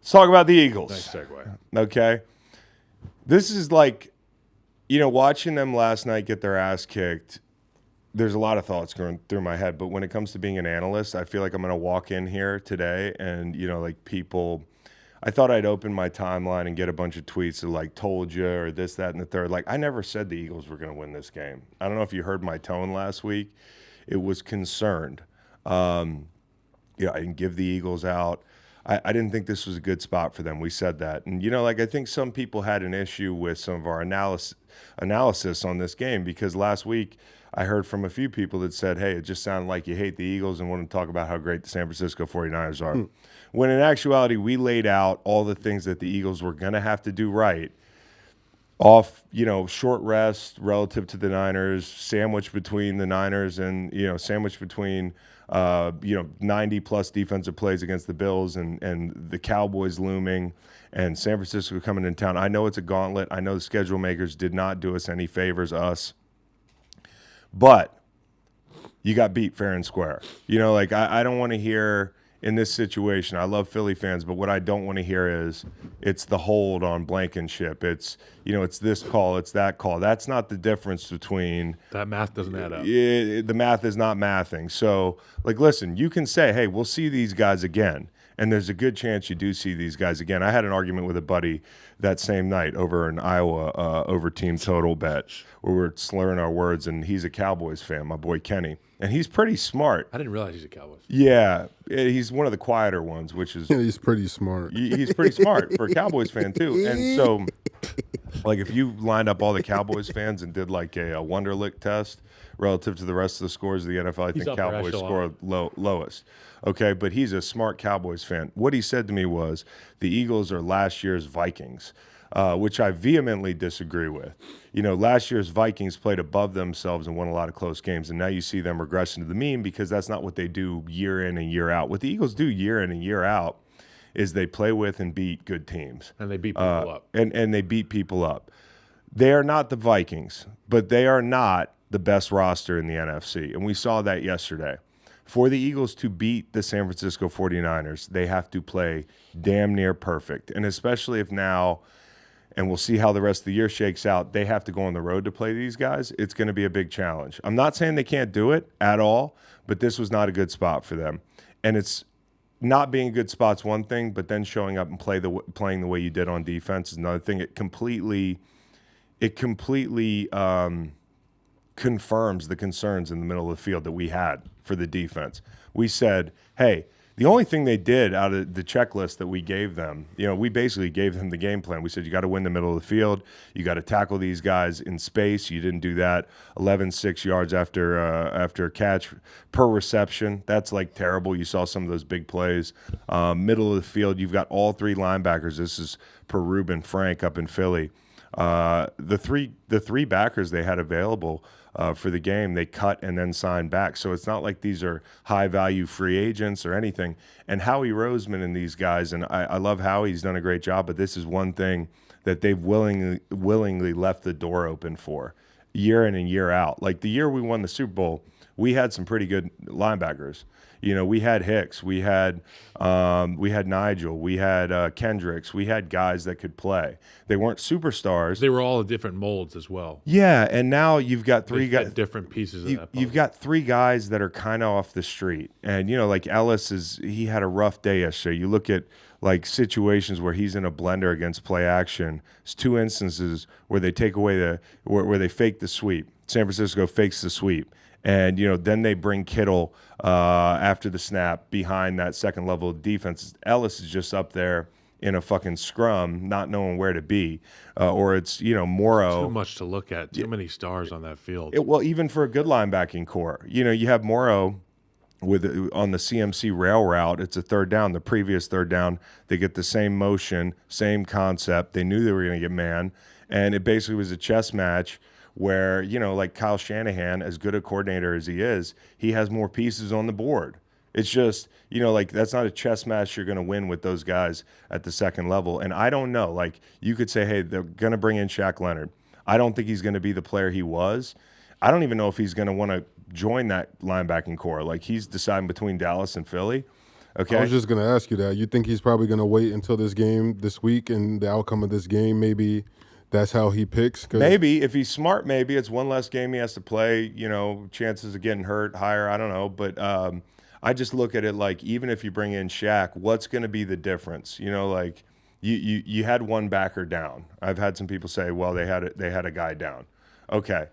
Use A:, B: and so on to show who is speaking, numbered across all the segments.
A: Let's talk about the Eagles.
B: Nice segue.
A: Okay. This is like, watching them last night get their ass kicked, there's a lot of thoughts going through my head. But when it comes to being an analyst, I feel like I'm going to walk in here today and, people, I thought I'd open my timeline and get a bunch of tweets that like told you or this, that, and the third. Like, I never said the Eagles were going to win this game. I don't know if you heard my tone last week. It was concerned. I didn't give the Eagles out. I didn't think this was a good spot for them. We said that. And, I think some people had an issue with some of our analysis on this game because last week I heard from a few people that said, hey, it just sounded like you hate the Eagles and want to talk about how great the San Francisco 49ers are. When in actuality, we laid out all the things that the Eagles were going to have to do right off, short rest relative to the Niners, sandwich between the Niners and, sandwich between 90-plus defensive plays against the Bills and the Cowboys looming and San Francisco coming in town. I know it's a gauntlet. I know the schedule makers did not do us any favors, us. But you got beat fair and square. I don't want to hear in this situation, I love Philly fans, but what I don't want to hear is it's the hold on Blankenship. It's, it's this call, it's that call. That's not the difference between –
B: that math doesn't add up.
A: The math is not mathing. So, listen, you can say, hey, we'll see these guys again. And there's a good chance you do see these guys again. I had an argument with a buddy that same night over in Iowa over team total bet where we were slurring our words, and he's a Cowboys fan, my boy Kenny. And he's pretty smart.
B: I didn't realize he's a Cowboys fan.
A: Yeah, he's one of the quieter ones, which is...
C: Yeah, he's pretty smart.
A: He's pretty smart for a Cowboys fan, too. And so, if you lined up all the Cowboys fans and did like a Wonderlic test relative to the rest of the scores of the NFL, I think Cowboys score lowest. Okay, but he's a smart Cowboys fan. What he said to me was the Eagles are last year's Vikings, which I vehemently disagree with. Last year's Vikings played above themselves and won a lot of close games, and now you see them regressing to the mean because that's not what they do year in and year out. What the Eagles do year in and year out is they play with and beat good teams.
B: And they beat people up.
A: And they beat people up. They are not the Vikings, but they are not the best roster in the NFC, and we saw that yesterday. For the Eagles to beat the San Francisco 49ers, they have to play damn near perfect. And especially if now, and we'll see how the rest of the year shakes out, they have to go on the road to play these guys, it's going to be a big challenge. I'm not saying they can't do it at all, but this was not a good spot for them. And it's not being a good spot's one thing, but then showing up and playing the way you did on defense is another thing. It completely confirms the concerns in the middle of the field that we had for the defense. We said, hey, the only thing they did out of the checklist that we gave them, we basically gave them the game plan. We said, you got to win the middle of the field. You got to tackle these guys in space. You didn't do that. 11.6 yards after a catch per reception. That's terrible. You saw some of those big plays. Middle of the field, you've got all three linebackers. This is per Ruben Frank up in Philly. The three backers they had available for the game, they cut and then signed back. So it's not like these are high-value free agents or anything. And Howie Roseman and these guys, and I love Howie, he's done a great job, but this is one thing that they've willingly left the door open for year in and year out. Like the year we won the Super Bowl, we had some pretty good linebackers. We had Hicks, we had Nigel, we had Kendricks, we had guys that could play. They weren't superstars.
B: They were all in different molds as well.
A: Yeah, and now you've got three guys,
B: different pieces of that puzzle.
A: You've got three guys that are kind of off the street, and Ellis he had a rough day yesterday. You look at situations where he's in a blender against play action. It's two instances where they take away where they fake the sweep. San Francisco fakes the sweep. And, then they bring Kittle after the snap behind that second level of defense. Ellis is just up there in a fucking scrum, not knowing where to be. Or it's, Morrow.
B: Too much to look at. Too many stars on that field.
A: Well, even for a good linebacking core. You have Morrow on the CMC rail route. It's a third down. The previous third down, they get the same motion, same concept. They knew they were going to get man. And it basically was a chess match where, Kyle Shanahan, as good a coordinator as he is, he has more pieces on the board. It's just, that's not a chess match you're going to win with those guys at the second level. And I don't know. You could say, hey, they're going to bring in Shaq Leonard. I don't think he's going to be the player he was. I don't even know if he's going to want to join that linebacking core. He's deciding between Dallas and Philly. Okay.
C: I was just going to ask you that. You think he's probably going to wait until this game this week and the outcome of this game? Maybe that's how he picks?
A: Maybe. If he's smart, maybe. It's one less game he has to play. Chances of getting hurt higher. I don't know. But I just look at it like, even if you bring in Shaq, what's going to be the difference? Like you had one backer down. I've had some people say, well, they had a guy down. Okay.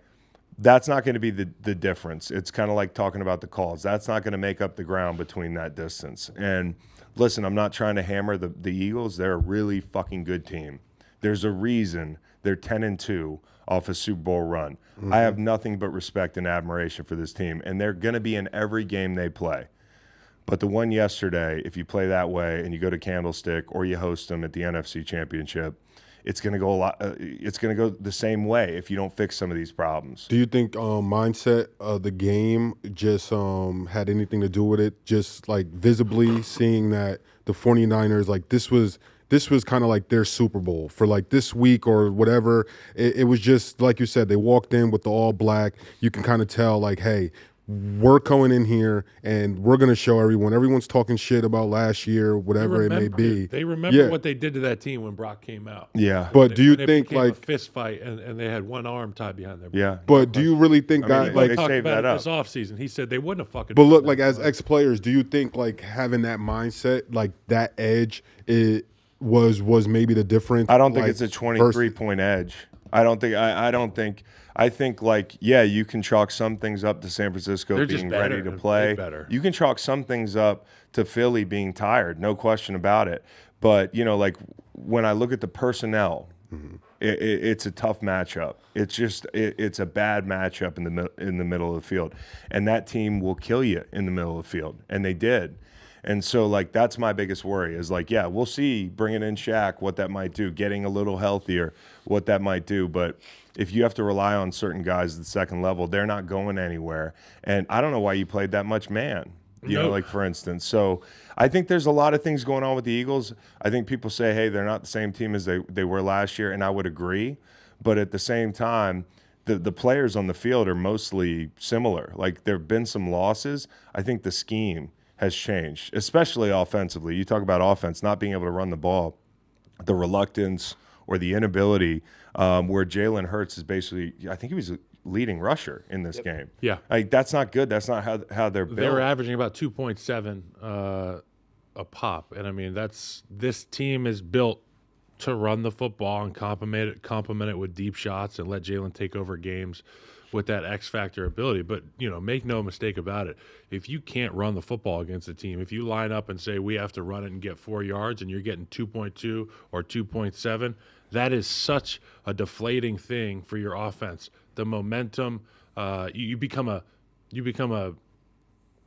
A: That's not going to be the difference. It's kind of like talking about the calls. That's not going to make up the ground between that distance. And listen, I'm not trying to hammer the Eagles. They're a really fucking good team. There's a reason they're 10-2 off a Super Bowl run. Mm-hmm. I have nothing but respect and admiration for this team, and they're going to be in every game they play. But the one yesterday, if you play that way and you go to Candlestick or you host them at the NFC Championship, it's going to go it's going to go the same way if you don't fix some of these problems.
C: Do you think mindset of the game just had anything to do with it? Just like visibly seeing that the 49ers, like this was kind of like their Super Bowl for like this week or whatever. It was just like you said, they walked in with the all black. You can kind of tell like, hey, we're going in here and we're going to show everyone. Everyone's talking shit about last year, whatever it may be.
B: They remember what they did to that team when Brock came out.
A: Yeah.
C: But do you think like
B: a fist fight and they had one arm tied behind their back?
A: Yeah.
C: But do you really think that like
B: they
A: saved
B: talked about
A: that
B: it
A: up
B: this offseason? He said they wouldn't have fucking.
C: But look, like as ex-players, do you think like having that mindset, like that edge, it was maybe the difference?
A: I don't think it's a 23-point edge. I think like, yeah, you can chalk some things up to San Francisco being ready to play. You can chalk some things up to Philly being tired, no question about it. But, like when I look at the personnel, it's a tough matchup. It's a bad matchup in the middle of the field. And that team will kill you in the middle of the field. And they did. And so, like, that's my biggest worry is, like, yeah, we'll see bringing in Shaq, what that might do, getting a little healthier, what that might do. But if you have to rely on certain guys at the second level, they're not going anywhere. And I don't know why you played that much man, you know, like, for instance. So I think there's a lot of things going on with the Eagles. I think people say, hey, they're not the same team as they were last year, and I would agree. But at the same time, the players on the field are mostly similar. Like, there have been some losses. I think the scheme has changed, especially offensively. You talk about offense, not being able to run the ball, the reluctance or the inability where Jalen Hurts is basically, I think he was a leading rusher in this game.
B: Yeah.
A: Like, that's not good. That's not how they're built.
B: They were averaging about 2.7 a pop. And, I mean, this team is built to run the football and complement it with deep shots and let Jalen take over games with that X factor ability. But, make no mistake about it. If you can't run the football against a team, if you line up and say we have to run it and get 4 yards and you're getting 2.2 or 2.7, that is such a deflating thing for your offense. The momentum, you become a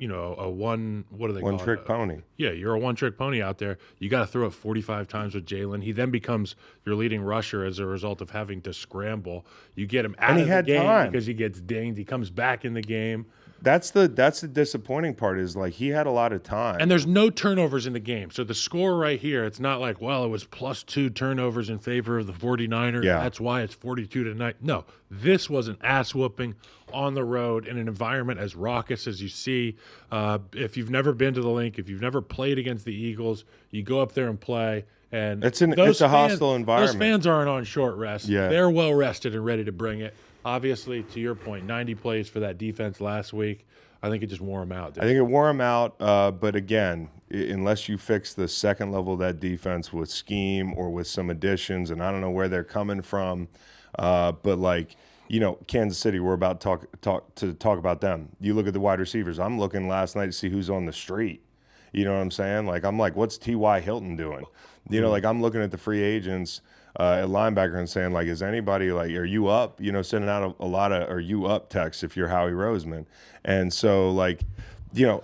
A: one-trick pony.
B: Yeah, you're a one-trick pony out there. You got to throw it 45 times with Jalen. He then becomes your leading rusher as a result of having to scramble. You get him out of the game because he gets dinged. He comes back in the game.
A: That's the disappointing part is, like, he had a lot of time.
B: And there's no turnovers in the game. So the score right here, it's not like, well, it was +2 turnovers in favor of the 49ers.
A: Yeah.
B: That's why it's 42-9. No, this was an ass-whooping on the road in an environment as raucous as you see. If you've never been to the Link, if you've never played against the Eagles, you go up there and play. And
A: it's a hostile environment.
B: Those fans aren't on short rest.
A: Yeah.
B: They're well rested and ready to bring it. Obviously, to your point, 90 plays for that defense last week. I think it just wore them out.
A: I think it wore them out. But again, unless you fix the second level of that defense with scheme or with some additions, and I don't know where they're coming from, but like, Kansas City, we're about to talk about them. You look at the wide receivers. I'm looking last night to see who's on the street. You know what I'm saying? Like, I'm like, what's T.Y. Hilton doing? Like, I'm looking at the free agents at linebacker and saying, like, is anybody, like, are you up? Sending out a lot of are you up texts if you're Howie Roseman. And so, like,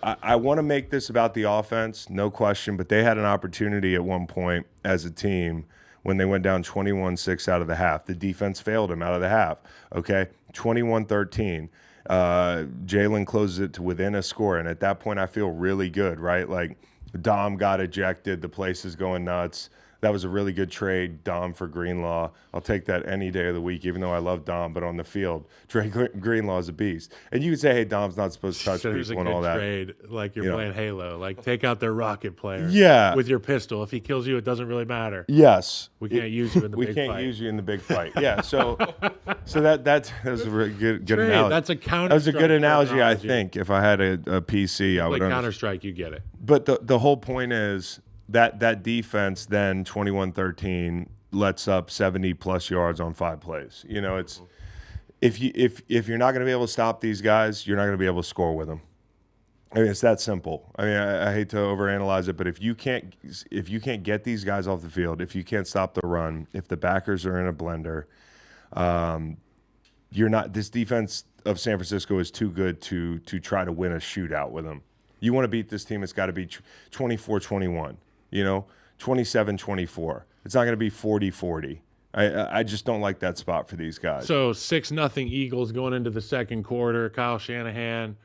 A: I want to make this about the offense, no question, but they had an opportunity at one point as a team when they went down 21-6 out of the half. The defense failed them out of the half, okay? 21-13. Jalen closes it to within a score, and at that point I feel really good, right? Like, Dom got ejected, the place is going nuts. That was a really good trade, Dom for Greenlaw. I'll take that any day of the week, even though I love Dom. But on the field, Greenlaw is a beast. And you could say, hey, Dom's not supposed to touch
B: So there's a
A: people
B: good
A: and all that.
B: trade, like you're playing Halo. Like, take out their rocket player with your pistol. If he kills you, it doesn't really matter.
A: Yes.
B: We can't use you in the big fight.
A: We can't use you in the big fight. Yeah, so that was a really good analogy.
B: That's a counter.
A: That was a good analogy, I think. If I had a PC, I would
B: like Counter-Strike, you get it.
A: But the whole point is that defense then 21-13 lets up 70+ yards on 5 plays. You know, it's if you're not going to be able to stop these guys, you're not going to be able to score with them. I mean, it's that simple. I mean, I hate to overanalyze it, but if you can't get these guys off the field, if you can't stop the run, if the backers are in a blender, you're not. This defense of San Francisco is too good to try to win a shootout with them. You want to beat this team, it's got to be 24-21. You know, 27-24. It's not going to be 40-40. I just don't like that spot for these guys.
B: So 6-0 Eagles going into the second quarter. Kyle Shanahan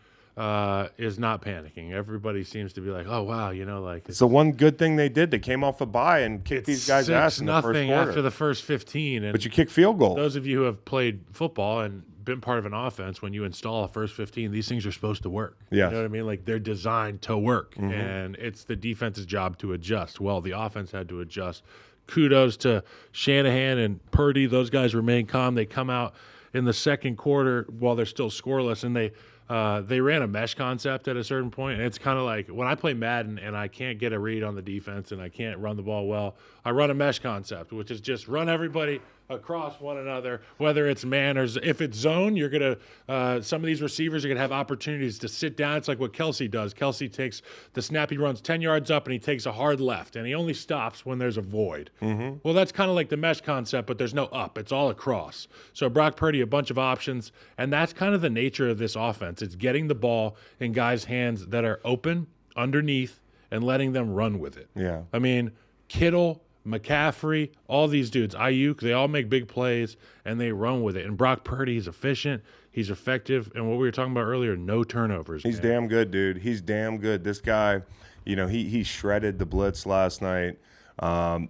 B: is not panicking. Everybody seems to be like, oh, wow, you know, like.
A: It's the one good thing they did. They came off a bye and kicked these guys' ass in the first quarter.
B: After the first 15. And
A: but you kick field goals.
B: Those of you who have played football and been part of an offense, when you install a first 15, these things are supposed to work.
A: Yeah.
B: You know what I mean? Like, they're designed to work, and it's the defense's job to adjust. Well, the offense had to adjust. Kudos to Shanahan and Purdy. Those guys remain calm. They come out in the second quarter while they're still scoreless, and they ran a mesh concept at a certain point, and it's kind of like when I play Madden and I can't get a read on the defense and I can't run the ball well, I run a mesh concept, which is just run everybody across one another, whether it's man or if it's zone, you're going to some of these receivers are going to have opportunities to sit down. It's like what Kelsey does. Kelsey takes the snap, he runs 10 yards up, and he takes a hard left, and he only stops when there's a void. Well, that's kind of like the mesh concept, but there's no up. It's all across. So Brock Purdy, a bunch of options, and that's kind of the nature of this offense. It's getting the ball in guys' hands that are open, underneath, and letting them run with it.
A: Yeah.
B: I mean, Kittle, McCaffrey, all these dudes, Ayuk, they all make big plays, and they run with it. And Brock Purdy is efficient. He's effective. And what we were talking about earlier, no turnovers.
A: He's damn good, dude. He's damn good. This guy, you know, he shredded the blitz last night.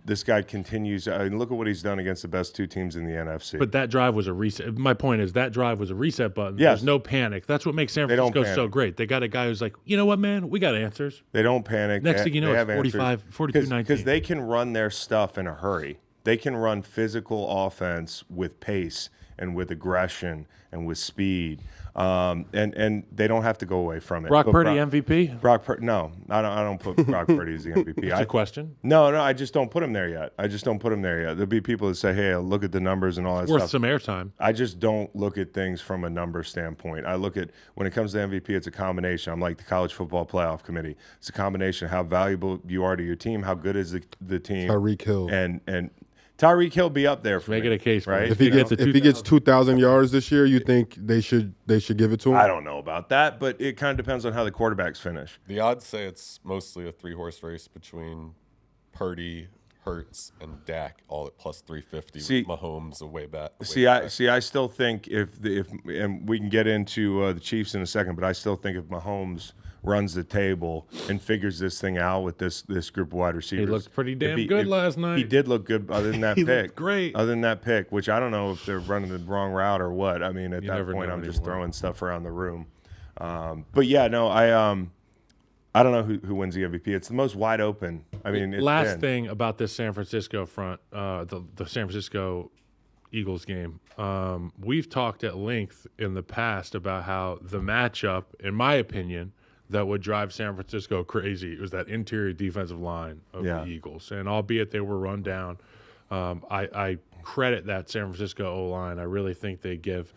A: This guy continues. I mean, look at what he's done against the best two teams in the NFC.
B: But that drive was a reset. My point is that drive was a reset button.
A: Yes.
B: There's no panic. That's what makes San Francisco so great. They got a guy who's like, you know what, man? We got answers.
A: They don't panic.
B: Next thing you know, it's 42-19.
A: Because they can run their stuff in a hurry. They can run physical offense with pace and with aggression and with speed. And they don't have to go away from it.
B: Brock Purdy MVP?
A: Brock Purdy, no, I don't put Brock Purdy as the MVP.
B: That's a question.
A: No, I just don't put him there yet. There'll be people that say, hey, look at the numbers and all that stuff.
B: Worth some airtime.
A: I just don't look at things from a number standpoint. I look at, when it comes to MVP, it's a combination. I'm like the College Football Playoff Committee. It's a combination of how valuable you are to your team, how good is the team.
C: Tyreek Hill.
A: And Tyreek Hill be up there for
B: Make
A: me,
B: it a case,
A: right?
C: If he gets 2,000 yards this year, you think they should give it to him?
A: I don't know about that, but it kind of depends on how the quarterbacks finish.
D: The odds say it's mostly a 3-horse race between Purdy, Hurts, and Dak, all at plus 350.
A: See,
D: with Mahomes way back.
A: I still think if and we can get into the Chiefs in a second, but I still think if Mahomes runs the table and figures this thing out with this group of wide receivers.
B: He looked pretty damn good last night.
A: He did look good other than that
B: he
A: pick.
B: Looked great.
A: Other than that pick, which I don't know if they're running the wrong route or what. I mean, at that point, I'm just throwing stuff around the room. But yeah, no, I don't know who wins the MVP. It's the most wide open. I mean,
B: last thing about this San Francisco front, the San Francisco Eagles game. We've talked at length in the past about how the matchup, in my opinion, that would drive San Francisco crazy. It was that interior defensive line of the Eagles. And albeit they were run down, I credit that San Francisco O-line. I really think they give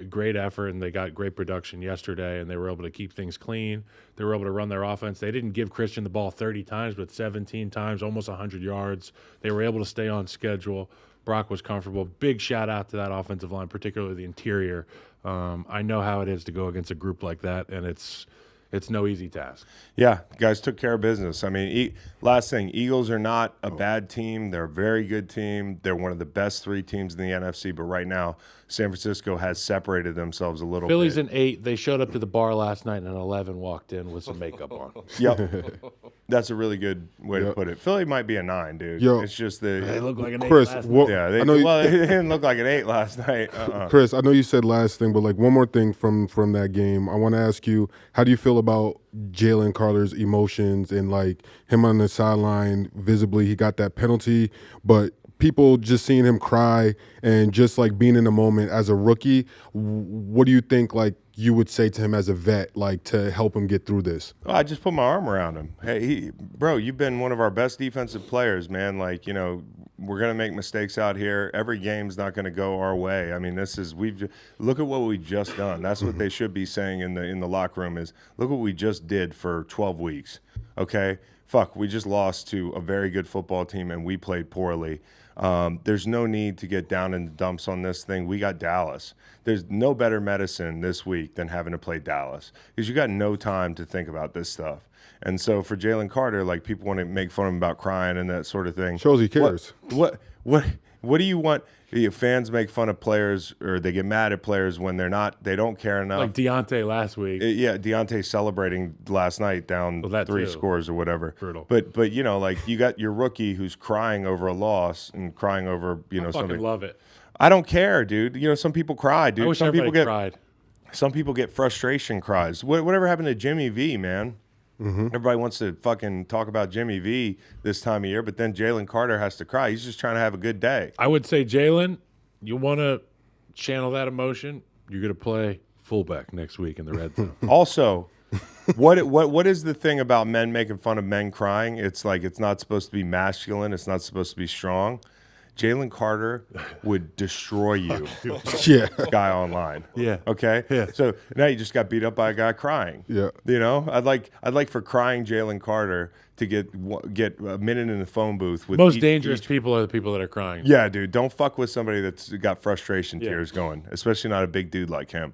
B: great effort, and they got great production yesterday, and they were able to keep things clean. They were able to run their offense. They didn't give Christian the ball 30 times, but 17 times, almost 100 yards. They were able to stay on schedule. Brock was comfortable. Big shout-out to that offensive line, particularly the interior. I know how it is to go against a group like that, and it's It's no easy task.
A: Yeah, guys took care of business. I mean, last thing, Eagles are not a bad team. They're a very good team. They're one of the best 3 teams in the NFC. But right now, San Francisco has separated themselves a little
B: Philly's
A: bit.
B: an 8. They showed up to the bar last night, and an 11 walked in with some makeup on.
A: Yep. That's a really good way to put it. Philly might be a 9, dude.
C: Yo.
A: It's just
B: They
A: the
B: look like an 8
C: Chris,
B: last
C: what,
A: yeah.
C: I know
A: Well, it didn't look like an 8 last night.
C: Chris, I know you said last thing, but like one more thing from that game. I want to ask you, how do you feel about Jalen Carter's emotions and like him on the sideline? Visibly, he got that penalty, but people just seeing him cry and just like being in the moment as a rookie. What do you think? Like you would say to him as a vet, like to help him get through this?
A: Oh, I just put my arm around him. Hey, bro, you've been one of our best defensive players, man. Like, you know, we're gonna make mistakes out here. Every game's not gonna go our way. I mean, look at what we've just done. That's what they should be saying in the locker room is look what we just did for 12 weeks. Okay, fuck, we just lost to a very good football team and we played poorly. There's no need to get down in the dumps on this thing. We got Dallas. There's no better medicine this week than having to play Dallas because you got no time to think about this stuff. And so for Jalen Carter, like people want to make fun of him about crying and that sort of thing.
C: Shows he cares.
A: What do you want? Fans make fun of players or they get mad at players when they don't care enough.
B: Like Deontay last week.
A: Yeah, Deontay celebrating last night down 3 scores or whatever.
B: Brutal.
A: But you know, like you got your rookie who's crying over a loss and crying over
B: I
A: something.
B: fucking love it.
A: I don't care, dude. You know, some people cry, dude.
B: I wish
A: some people
B: everybody cried.
A: Some people get frustration cries. Whatever happened to Jimmy V, man? Everybody wants to fucking talk about Jimmy V this time of year, but then Jalen Carter has to cry. He's just trying to have a good day.
B: I would say, Jalen, you want to channel that emotion, you're going to play fullback next week in the red zone.
A: Also, what is the thing about men making fun of men crying? It's like it's not supposed to be masculine. It's not supposed to be strong. Jalen Carter would destroy you,
C: Yeah.
A: guy online.
B: Yeah.
A: Okay.
B: Yeah.
A: So now you just got beat up by a guy crying.
C: Yeah.
A: You know, I'd like for crying Jalen Carter to get a minute in the phone booth with
B: Most dangerous people are the people that are crying.
A: Yeah, dude. Don't fuck with somebody that's got frustration tears going, especially not a big dude like him.